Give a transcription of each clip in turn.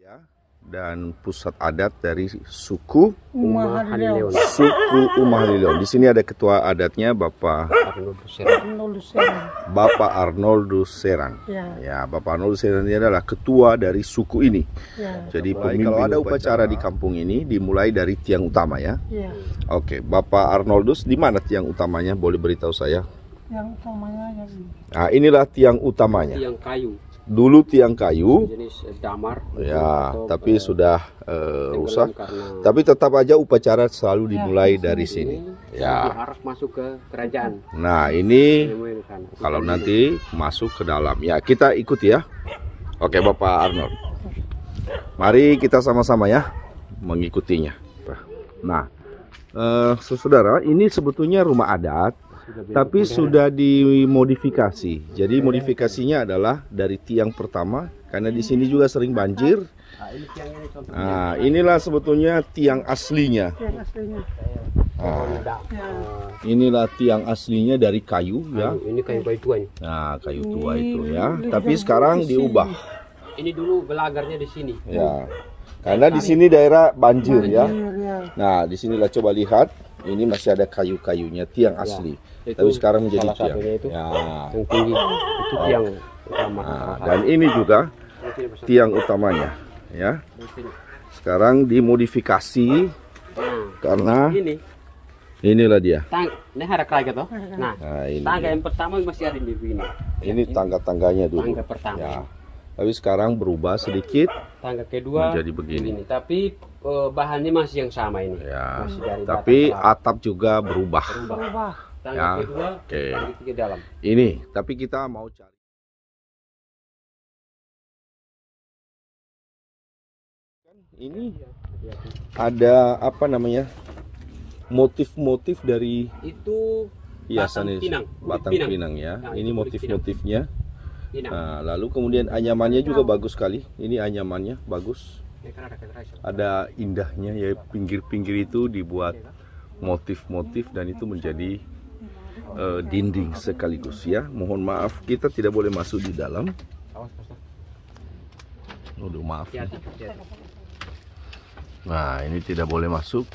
ya, dan pusat adat dari suku Umah Halileon. Umah Halileon. Di sini ada ketua adatnya Bapak Arnoldus Serang. Ya, Bapak Arnoldus Serang ini adalah ketua dari suku ini. Jadi kalau ada upacara di kampung ini dimulai dari tiang utama ya. Oke, Bapak Arnoldus, di mana tiang utamanya? Boleh beritahu saya? Yang utamanya yang ini. Nah, inilah tiang utamanya. Tiang kayu. Dulu tiang kayu, Jenis damar. ya, tapi sudah rusak. Tapi tetap aja upacara selalu dimulai dari sini. Ya. Diarak masuk ke kerajaan. Nah, ini kalau nanti masuk ke dalam. Ya, kita ikut ya. Oke, Bapak Arnold. Mari kita sama-sama ya mengikutinya. Nah, saudara, ini sebetulnya rumah adat. Tapi sudah dimodifikasi. Jadi modifikasinya adalah dari tiang pertama, karena di sini juga sering banjir. Nah, inilah sebetulnya tiang aslinya. Inilah tiang aslinya dari kayu ya. Ini kayu tua. Nah, kayu tua itu ya. Tapi sekarang diubah. Ini dulu gelagarnya di sini. Ya. Karena di sini daerah banjir ya. Nah, disinilah coba lihat. Ini masih ada kayu-kayunya, tiang asli. Tapi sekarang menjadi tiang. Itu ya. Yang tinggi. Itu tiang utama. Nah, dan ini juga tiang utamanya, ya. Sekarang dimodifikasi karena inilah dia. Ini ada kerajaan toh. Nah, ini tangga yang pertama masih ada di sini. Ini tangga-tangganya dulu. Tangga pertama. Ya. Tapi sekarang berubah sedikit. Tangga kedua menjadi begini. Tapi bahannya masih yang sama ini. Ya. Masih dari tapi atap juga berubah. Tangga Ya. kedua, tangga ketiga dalam. Ini, tapi kita mau cari. Ini ada apa namanya? Motif-motif dari itu hiasan batang pinang ya. Nah, ini motif-motifnya. Nah, lalu kemudian anyamannya juga bagus sekali. Ini anyamannya bagus. Ada indahnya ya, pinggir-pinggir itu dibuat motif-motif dan itu menjadi dinding sekaligus ya. Mohon maaf kita tidak boleh masuk di dalam. Aduh, maaf. Nah, ini tidak boleh masuk.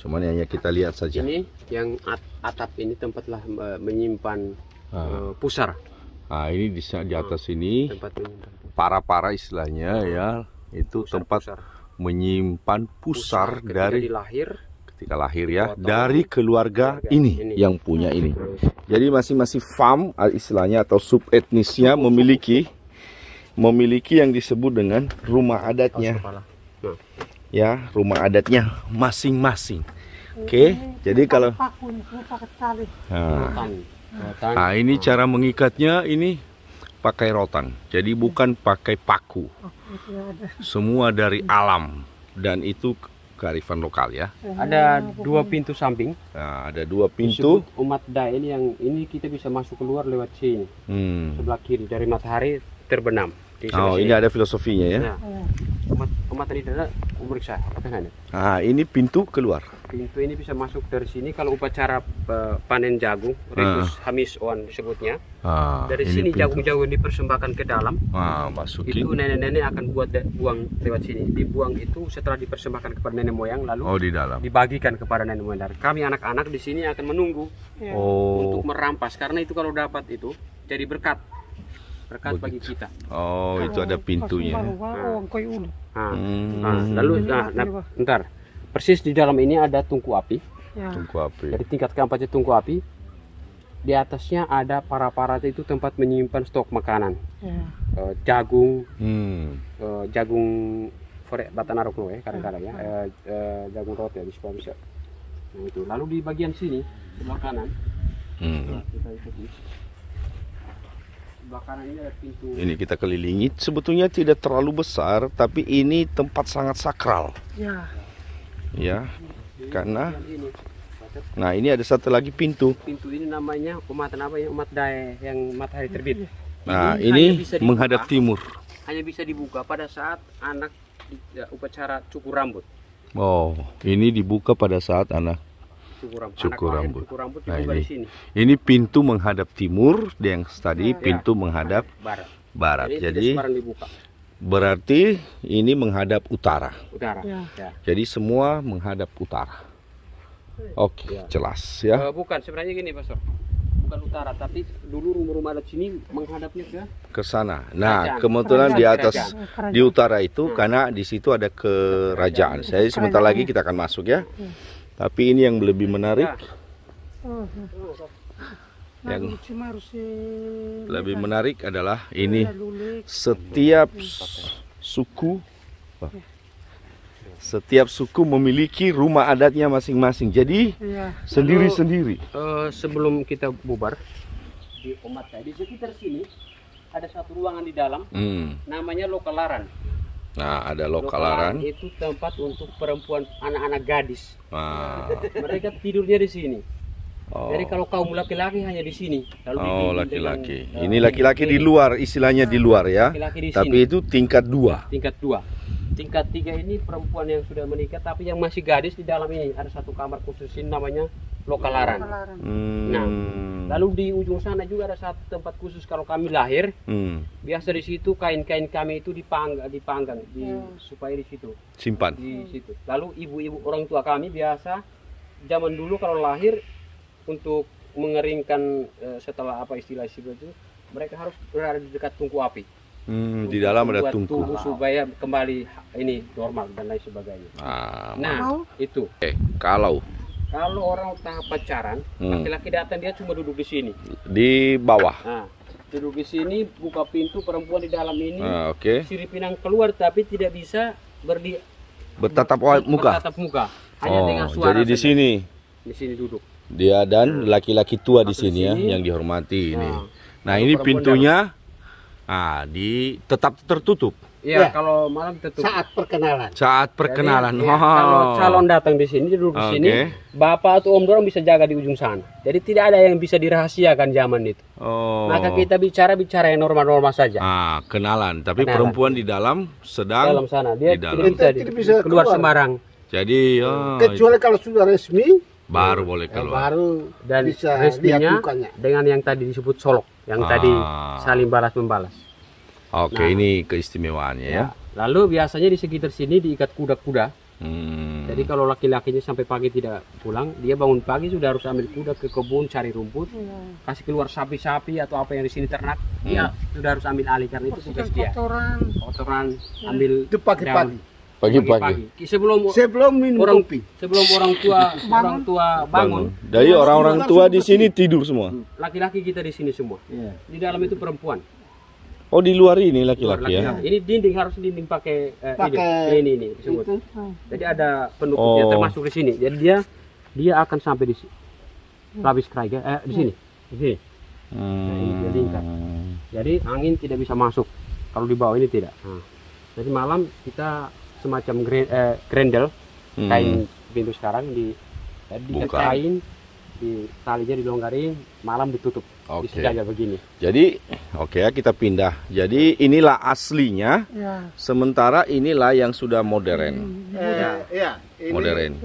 Cuman hanya kita lihat saja. Ini yang atap ini tempatlah menyimpan pusar. Nah, ini di atas ini para istilahnya ya, itu tempat menyimpan pusar dari ketika lahir ya, dari keluarga ini yang punya ini. Jadi masing-masing farm istilahnya atau sub etnisnya memiliki yang disebut dengan rumah adatnya. Ya, rumah adatnya masing-masing. Oke, jadi kalau nah, ini cara mengikatnya ini pakai rotan. Jadi bukan pakai paku. Semua dari alam dan itu kearifan lokal ya. Ada dua pintu samping. Nah, ada dua pintu. Disebut umat Dayak ini yang ini kita bisa masuk keluar lewat sini. Sebelah kiri dari matahari terbenam. Oh, ini ada filosofinya ya. Nah, umat ini adalah umeriksa. Nah, ini pintu keluar. Pintu ini bisa masuk dari sini kalau upacara panen jagung, ritus hamis oan disebutnya. Dari sini jagung-jagung dipersembahkan ke dalam. Masukin. Itu nenek-nenek akan buang lewat sini. Dibuang itu setelah dipersembahkan kepada nenek moyang, lalu di dalam. dibagikan kepada nenek moyang. Kami anak-anak di sini akan menunggu untuk merampas, karena itu kalau dapat itu jadi berkat bagi kita. Oh, itu ada pintunya. Lalu bentar. Persis di dalam ini ada tungku api. Tungku api. Jadi tingkat keempatnya tungku api. Di atasnya ada para-para itu tempat menyimpan stok makanan. Jagung, jagung forek batanarok ya kadang-kadang ya. Jagung roti ya bisa. Nah, itu. Lalu di bagian sini sebelah kanan. Kita ikuti. Ini ada pintu. Ini kita kelilingi, sebetulnya tidak terlalu besar, tapi ini tempat sangat sakral. Ya, karena nah ini ada satu lagi pintu. Pintu ini namanya umat Dayak yang matahari terbit. Nah, ini menghadap timur. Hanya bisa dibuka pada saat anak upacara cukur rambut. Oh, ini dibuka pada saat anak cukur rambut. Nah, ini pintu menghadap timur, yang tadi pintu menghadap barat. Jadi Berarti ini menghadap utara. Utara. Ya. Ya. Jadi semua menghadap utara. Oke, Ya. jelas ya. Bukan, sebenarnya gini, Pastor. Bukan utara, tapi dulu rumah-rumah adat sini menghadapnya ke Ke sana. Nah, Kerajaan. kebetulan di atas Kerajaan. di utara itu karena di situ ada kerajaan. Saya sebentar lagi kita akan masuk ya. Tapi ini yang lebih menarik. Yang lebih menarik adalah ini setiap suku memiliki rumah adatnya masing-masing. Jadi sendiri-sendiri. Sebelum kita bubar di umat di sekitar sini ada satu ruangan di dalam, namanya Lokalaran. Nah, ada Lokalaran. Itu tempat untuk perempuan, anak-anak gadis. Nah. Mereka tidurnya di sini. Oh. Jadi kalau kaum laki-laki hanya di sini. Oh, laki-laki. Ini laki-laki di luar, istilahnya di luar ya. Laki-laki di Tapi sini. itu tingkat 2. Tingkat 2. Tingkat 3 ini perempuan yang sudah menikah, tapi yang masih gadis di dalam ini ada satu kamar khusus ini namanya Lokalaran. Nah, lalu di ujung sana juga ada satu tempat khusus kalau kami lahir. Biasa di situ kain-kain kami itu dipanggang supaya di situ. Simpan. Di situ. Lalu ibu-ibu orang tua kami biasa zaman dulu kalau lahir untuk mengeringkan setelah apa istilah itu, mereka harus berada di dekat tungku api. Di dalam ada tungku. Tubuh supaya kembali ini normal dan lain sebagainya. Nah, itu. Kalau orang tahap pacaran, laki-laki datang dia cuma duduk di sini. Di bawah. Nah, duduk di sini, buka pintu, perempuan di dalam ini. Siripinang keluar tapi tidak bisa bertatap muka. Bertatap muka. Hanya dengan suara. Jadi di saja. sini. Di sini duduk. Dia dan laki-laki tua di sini ya, yang dihormati ini. Nah, ini pintunya tetap tertutup. Iya, kalau malam tertutup. Saat perkenalan. Jadi, kalau calon datang di sini, duduk di sini, bapak atau om dorong bisa jaga di ujung sana. Jadi tidak ada yang bisa dirahasiakan zaman itu. Maka kita bicara yang normal-normal saja. Kenalan. Tapi perempuan di dalam sedang dalam sana. Dia di dalam. tidak bisa keluar sembarang. Jadi Kecuali kalau sudah resmi, baru boleh keluar. baru Dan bisa resminya lihat mukanya. dengan yang tadi disebut solok, yang tadi saling balas-membalas. Oke, ini keistimewaannya ya. Lalu biasanya di sekitar sini diikat kuda-kuda. Jadi kalau laki-lakinya sampai pagi tidak pulang, dia bangun pagi sudah harus ambil kuda ke kebun cari rumput, kasih keluar sapi-sapi atau apa yang di sini ternak, dia sudah harus ambil alih karena itu tugas dia. Kotoran, ambil pagi-pagi. Pagi-pagi. Sebelum minum kopi. Sebelum orang tua bangun. Jadi orang-orang tua di sini tidur semua. Laki-laki kita di sini semua. Di dalam itu perempuan. Oh, di luar ini laki-laki ya. Ini dinding harus dinding pakai ini disebut. Jadi ada penutupnya termasuk di sini. Jadi dia akan sampai di sini. Lapis keraiga di sini. Di sini. Nah, ini dia lingkar. Jadi angin tidak bisa masuk. Kalau di bawah ini tidak. Jadi malam kita semacam grendel kain pintu sekarang dikatain, di talinya dilonggarin, malam ditutup. Dijaga begini. Jadi kita pindah. Jadi inilah aslinya. Sementara inilah yang sudah modern. Ini Modern.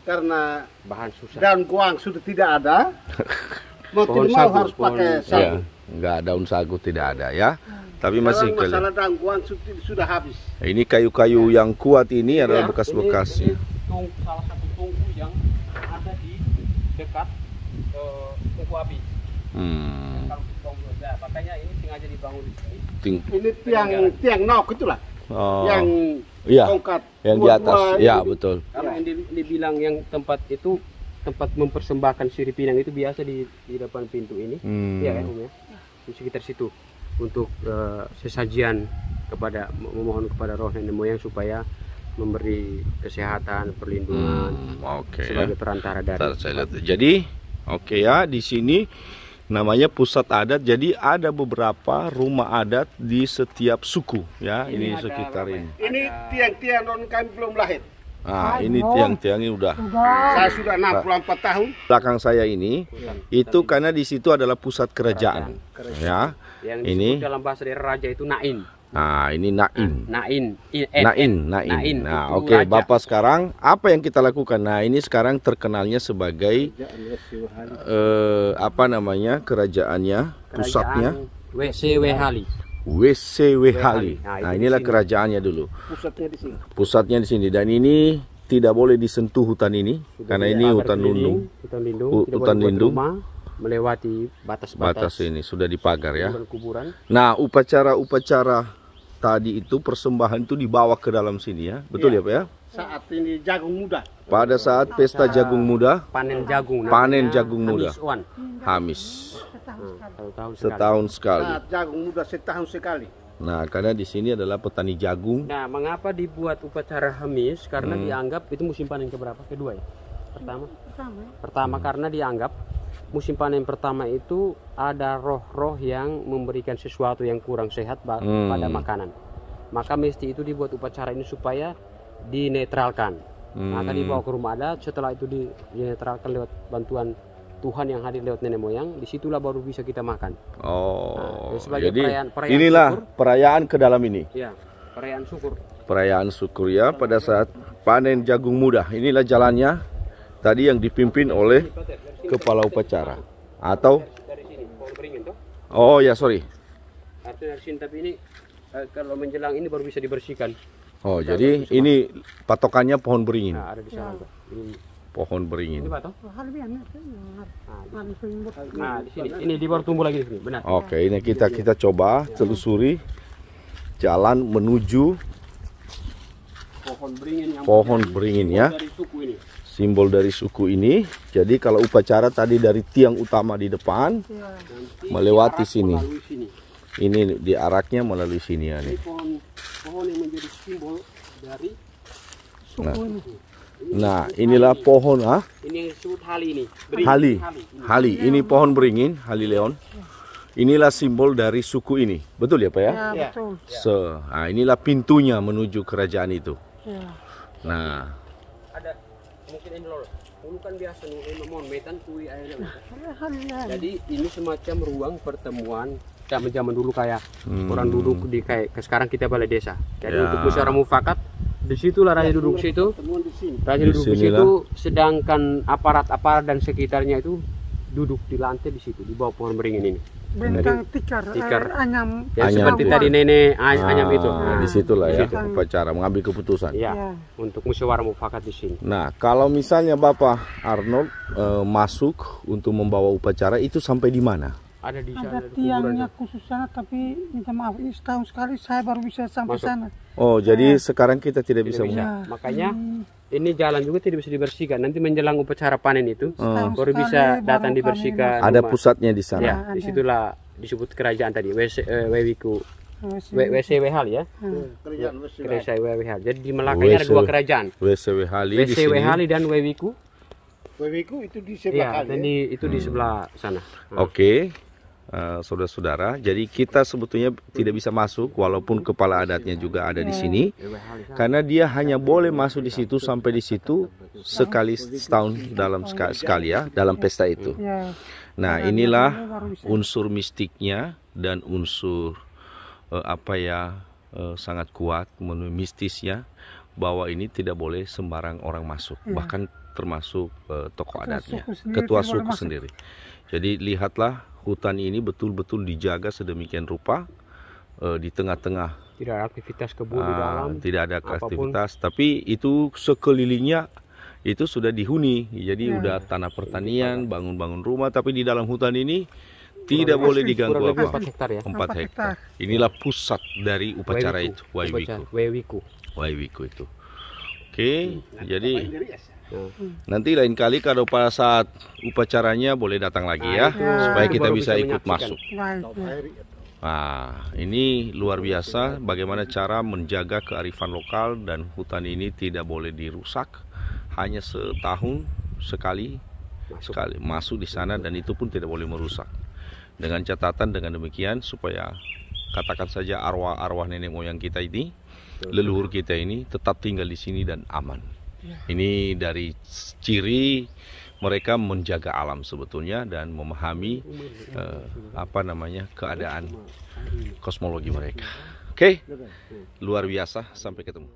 karena bahan susah. daun kuang sudah tidak ada. Mau tidak mau harus pakai sagu. Enggak, daun sagu tidak ada ya. Tapi masih masalah daun kuang sudah habis. Ini kayu-kayu yang kuat ini adalah bekas-bekas. Ini salah satu tungku yang ada di dekat tungku api. Makanya ini sengaja dibangun di sini. Ini tiang nok itulah. Yang tongkat yang di atas. Ya, betul. Karena yang dibilang yang tempat itu tempat mempersembahkan siripinang itu biasa di depan pintu ini. Iya kan, Om ya? Di sekitar situ. Untuk sesajian memohon kepada roh nenek moyang supaya memberi kesehatan, perlindungan sebagai perantara dari. Jadi di sini namanya pusat adat. Jadi ada beberapa rumah adat di setiap suku ya. Ini sekitar ini. Ini tiang-tiang non kami belum lahir. Ini tiang-tiangnya udah. Saya sudah 64 tahun. Belakang saya ini itu karena di situ adalah pusat kerajaan. Ya. Yang ini dalam bahasa daerah raja itu Nain. Ini Nain. Nain. Nah, Bapak sekarang apa yang kita lakukan? Nah, ini sekarang terkenalnya sebagai kerajaannya, pusatnya. WCW Hali. WCW Hali. Nah, Nah, itu inilah di sini. kerajaannya dulu. Pusatnya di sini. Pusatnya di sini, dan ini tidak boleh disentuh hutan ini karena ini hutan lindung. Hutan lindung. Tidak Hutan boleh buat lindung. rumah melewati batas-batas Batas ini sudah dipagar ya. kuburan. Nah, upacara-upacara tadi itu, persembahan itu dibawa ke dalam sini ya. Betul ya, Pak ya? Saat ini jagung muda. Pada saat pesta jagung muda, Panen jagung. Panen namanya jagung muda. Hamiswan. Hamis. Tahun-tahun sekali. Setahun sekali. Saat jagung muda setahun sekali. Nah, karena di sini adalah petani jagung. Nah, mengapa dibuat upacara Hamis? Karena dianggap itu musim panen keberapa? Kedua ya? Pertama karena dianggap musim panen pertama itu ada roh-roh yang memberikan sesuatu yang kurang sehat pada makanan. Maka mesti itu dibuat upacara ini supaya dinetralkan. Maka dibawa ke rumah adat, setelah itu dinetralkan lewat bantuan Tuhan yang hadir lewat nenek moyang, disitulah baru bisa kita makan. Oh, Nah, sebagai jadi perayaan inilah syukur. perayaan ke dalam ini. Ya, perayaan syukur. Perayaan syukur ya pada saat panen jagung muda. Inilah jalannya tadi yang dipimpin oleh kepala upacara. Atau Dari sini, pohon beringin tuh. oh ya sorry. Artinya dari sini, tapi ini kalau menjelang ini baru bisa dibersihkan. Oh jadi ini patokannya pohon beringin. Nah, ada di sana tuh. Ini Pohon beringin. Pak toh? Nah, di sini. Ini di baru tumbuh lagi di sini. Benar. Oke, ini kita coba telusuri jalan menuju Pohon beringin yang pohon beringin ya. dari suku ini. Simbol dari suku ini. Jadi kalau upacara tadi dari tiang utama di depan, Nanti melewati diarak sini. melalui sini. Ini diaraknya melalui sini ya Ini nih. pohon yang menjadi simbol dari Nah, nah inilah pohon ini yang disebut hali ini. Beringin. Hali. Hali. Ini pohon beringin, Hali Leon. Inilah simbol dari suku ini. Betul ya, Pak ya? Ya. Betul. Nah, inilah pintunya menuju kerajaan itu. Nah, Ada mungkin ini loh. Dulu kan biasa mohon metan kui airnya. Jadi ini semacam ruang pertemuan zaman dulu kayak orang duduk di kayak sekarang kita balai desa. Jadi Ya. untuk musyawarah mufakat disitulah raja duduk situ. Temuan di sini. Raja Di duduk di sinilah. situ, sedangkan aparat-aparat dan sekitarnya itu duduk di lantai di situ di bawah pohon beringin ini. Bintang tikar, tikar. anyam. Ya Anyam. seperti tadi nenek anyam itu. nah, disitulah ya Di situ. upacara mengambil keputusan. Ya, Ya. untuk musyawarah mufakat di sini. Nah, kalau misalnya Bapak Arnold masuk untuk membawa upacara itu sampai di mana? Ada di sana Ada di kuburan. tiangnya khusus sana, tapi minta maaf ini setahun sekali saya baru bisa sampai Masuk. sana. Oh, jadi sekarang kita tidak bisa. Tidak bisa. Ya. Makanya ini jalan juga tidak bisa dibersihkan. Nanti menjelang upacara panen itu Setahun baru sekali bisa datang baru dibersihkan. Ada rumah. pusatnya di sana. Ya, ada. disitulah disebut kerajaan tadi. WCW Hal ya. Kerajaan WCW Hal. Jadi di Melakanya ada dua kerajaan. WCW Hali di WCW sini. Hali dan Wewiku. Wewiku itu di Iya, sebelah kali. dan itu di sebelah sana. Oke, saudara-saudara. Jadi kita sebetulnya tidak bisa masuk walaupun kepala adatnya juga ada di sini, karena dia hanya boleh masuk di situ sampai di situ sekali setahun dalam sekali ya dalam pesta itu. Ya. Nah, inilah unsur mistiknya dan unsur sangat kuat mistisnya bahwa ini tidak boleh sembarang orang masuk, bahkan termasuk tokoh adatnya, ketua suku sendiri. Jadi lihatlah hutan ini betul-betul dijaga sedemikian rupa, di tengah-tengah Tidak ada aktivitas kebun di dalam. tidak ada apapun. aktivitas, tapi itu sekelilingnya itu sudah dihuni, jadi udah tanah pertanian, bangun-bangun rumah, tapi di dalam hutan ini tidak boleh diganggu Kurang lebih apa. 4 hektar ya. 4 hektar. Inilah pusat dari upacara itu, Wewiku. Waiwiku itu. Oke, jadi nanti lain kali kalau pada saat upacaranya boleh datang lagi ya, supaya kita Baru bisa bisa ikut menyaksikan. masuk. Baik, ya. Nah, ini luar biasa bagaimana cara menjaga kearifan lokal, dan hutan ini tidak boleh dirusak. Hanya setahun sekali masuk di sana, dan itu pun tidak boleh merusak. Dengan catatan dengan demikian supaya katakan saja arwah-arwah nenek moyang kita ini, leluhur kita ini tetap tinggal di sini dan aman. Ini dari ciri mereka menjaga alam sebetulnya dan memahami keadaan kosmologi mereka. Oke, luar biasa. Sampai ketemu.